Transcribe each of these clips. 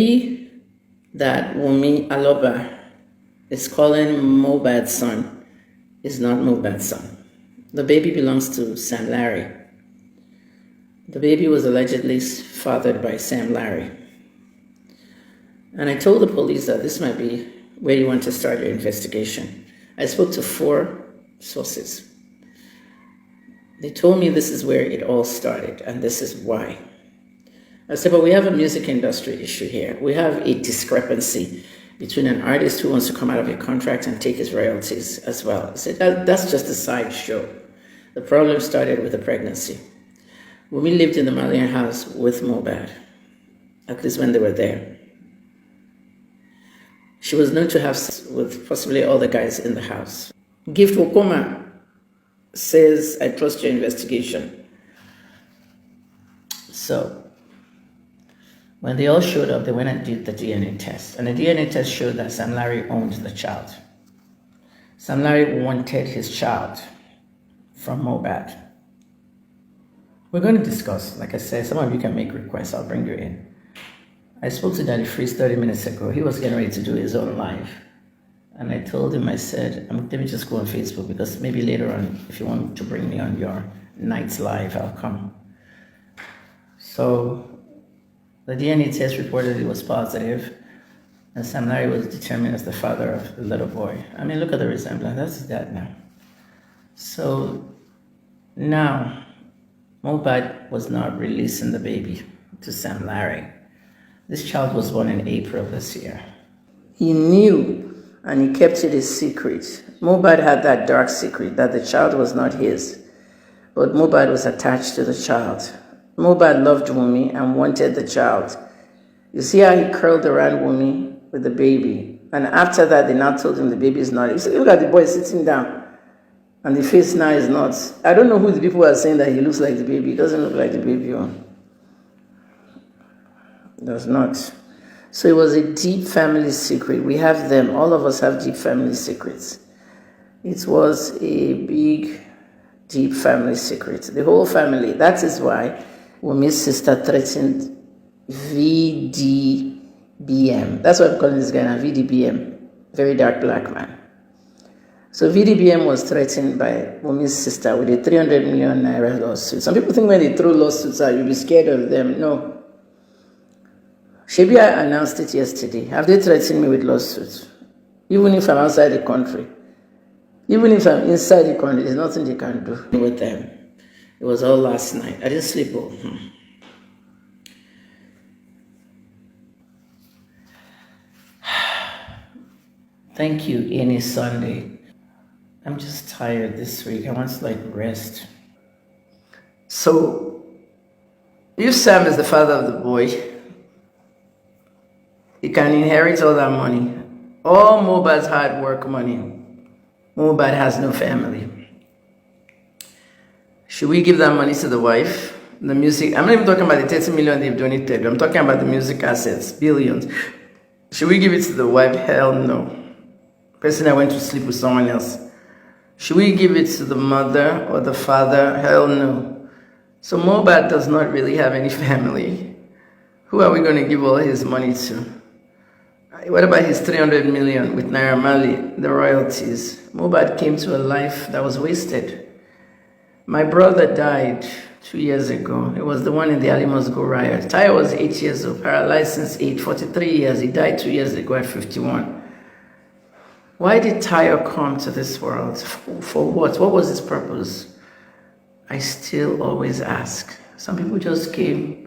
He that Wumi Aloba is calling Mohbad's son is not Mohbad's son. The baby belongs to Sam Larry. The baby was allegedly fathered by Sam Larry. And I told the police that this might be where you want to start your investigation. I spoke to 4 sources. They told me this is where it all started, and this is why. I said, but we have a music industry issue here. We have a discrepancy between an artist who wants to come out of a contract and take his royalties as well. I said, that's just a sideshow. The problem started with the pregnancy. When we lived in the Malian house with Mohbad, at least when they were there, she was known to have sex with possibly all the guys in the house. Gift Okoma says, I trust your investigation. So, when they all showed up, they went and did the DNA test. And the DNA test showed that Sam Larry owned the child. Sam Larry wanted his child from Mohbad. We're going to discuss, like I said, some of you can make requests. I'll bring you in. I spoke to Daddy Freeze 30 minutes ago. He was getting ready to do his own live. And I told him, I said, let me just go on Facebook because maybe later on, if you want to bring me on your night's live, I'll come. So the DNA test reported it was positive, and Sam Larry was determined as the father of the little boy. I mean, look at the resemblance. That's his dad now. So now, Mohbad was not releasing the baby to Sam Larry. This child was born in April this year. He knew, and he kept it a secret. Mohbad had that dark secret that the child was not his, but Mohbad was attached to the child. Mohbad loved Wumi and wanted the child. You see how he curled around Wumi with the baby. And after that, they now told him the baby is not. You see, look at the boy sitting down. And the face now is not. I don't know who the people are saying that he looks like the baby. He doesn't look like the baby. Does not. So it was a deep family secret. We have them. All of us have deep family secrets. It was a big, deep family secret. The whole family. That is why Wumi's sister threatened VDBM. That's what I'm calling this guy now, VDBM. Very dark black man. So VDBM was threatened by Wumi's sister with a 300 million naira lawsuit. Some people think when they throw lawsuits out, you'll be scared of them. No. Shebia announced it yesterday. Have they threatened me with lawsuits? Even if I'm outside the country. Even if I'm inside the country, there's nothing they can do with them. It was all last night. I didn't sleep well. Thank you, Any Sunday. I'm just tired this week. I want to rest. So, if Sam is the father of the boy, he can inherit all that money. All Mohbad's hard work money. Mohbad has no family. Should we give that money to the wife? The music, I'm not even talking about the 30 million they've donated. I'm talking about the music assets, billions. Should we give it to the wife? Hell no. Person that went to sleep with someone else. Should we give it to the mother or the father? Hell no. So Mohbad does not really have any family. Who are we going to give all his money to? What about his 300 million with Naira Marley, the royalties? Mohbad came to a life that was wasted. My brother died 2 years ago. It was the one in the Ali Must Go riot. Tayo was 8 years old, paralyzed since 43 years. He died 2 years ago at 51. Why did Tayo come to this world? For what? What was his purpose? I still always ask. Some people just came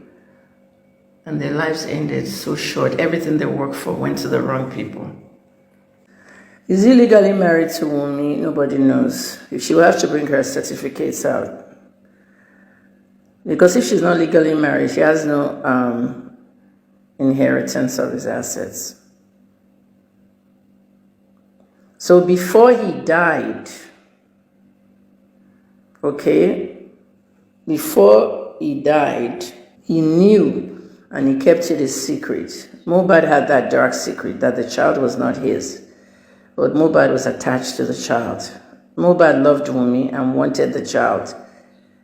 and their lives ended so short. Everything they worked for went to the wrong people. Is he legally married to Wumi? Nobody knows. She will have to bring her certificates out. Because if she's not legally married, she has no inheritance of his assets. So before he died, before he died, he knew and he kept it a secret. Mohbad had that dark secret that the child was not his. But Mohbad was attached to the child. Mohbad loved Wumi and wanted the child.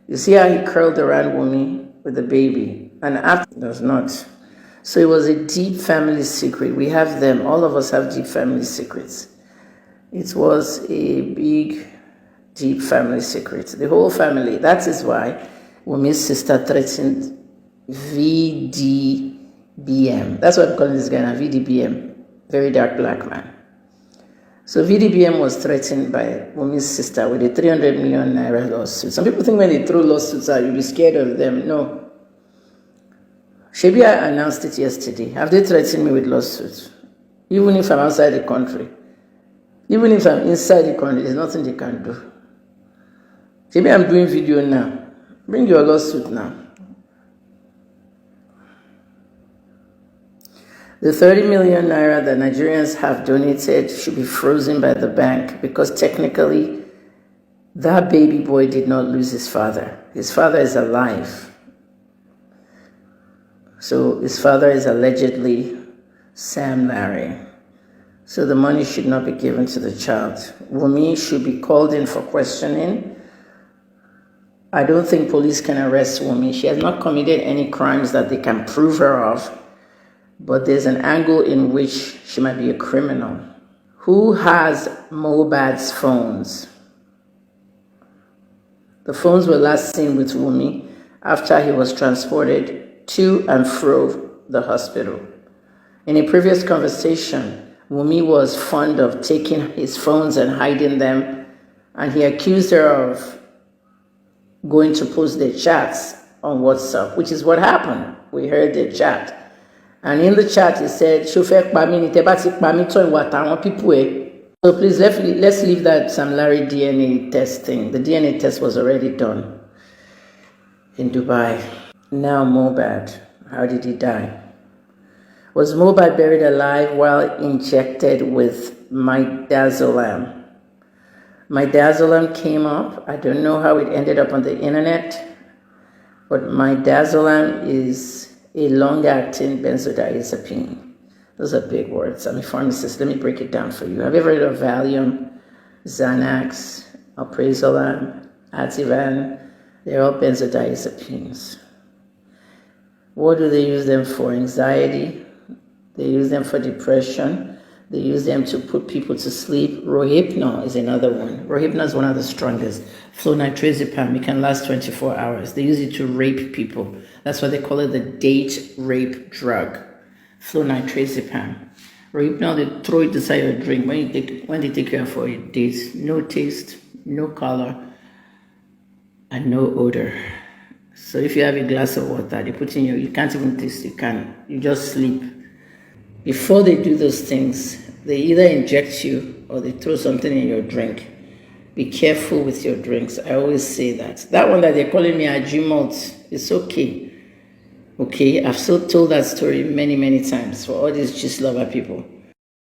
You see how he curled around Wumi with the baby. And after, does not. So it was a deep family secret. We have them. All of us have deep family secrets. It was a big, deep family secret. The whole family. That is why Wumi's sister threatened VDBM. That's what I'm calling this guy now, VDBM. Very dark black man. So VDBM was threatened by Wumi's sister with a 300 million naira lawsuit. Some people think when they throw lawsuits out, you'll be scared of them. No. Shebia announced it yesterday. Have they threatened me with lawsuits? Even if I'm outside the country. Even if I'm inside the country, there's nothing they can do. Shebia, I'm doing video now. Bring your lawsuit now. The 30 million naira that Nigerians have donated should be frozen by the bank because technically that baby boy did not lose his father. His father is alive. So his father is allegedly Sam Larry. So the money should not be given to the child. Wumi should be called in for questioning. I don't think police can arrest Wumi. She has not committed any crimes that they can prove her of. But there's an angle in which she might be a criminal. Who has Mohbad's phones? The phones were last seen with Wumi after he was transported to and fro the hospital. In a previous conversation, Wumi was fond of taking his phones and hiding them, and he accused her of going to post their chats on WhatsApp, which is what happened. We heard their chat. And in the chat, he said, so please, let's leave that Sam Larry DNA test thing. The DNA test was already done in Dubai. Now Mohbad, how did he die? Was Mohbad buried alive while injected with midazolam? Midazolam came up. I don't know how it ended up on the internet, but midazolam is a long-acting benzodiazepine. Those are big words. I'm a pharmacist. Let me break it down for you. Have you ever heard of Valium, Xanax, Alprazolam, Ativan? They're all benzodiazepines. What do they use them for? Anxiety. They use them for depression. They use them to put people to sleep. Rohypnol is another one. Rohypnol is one of the strongest. Flunitrazepam, it can last 24 hours. They use it to rape people. That's why they call it the date rape drug. Flunitrazepam. Rohypnol, they throw it inside your drink when they take you out for a date. No taste, no color, and no odor. So if you have a glass of water, they put in you can't even taste it, you just sleep. Before they do those things, they either inject you or they throw something in your drink. Be careful with your drinks. I always say that. That one that they're calling me Ajimalt, it's okay. Okay, I've still told that story many, many times for all these gist lover people.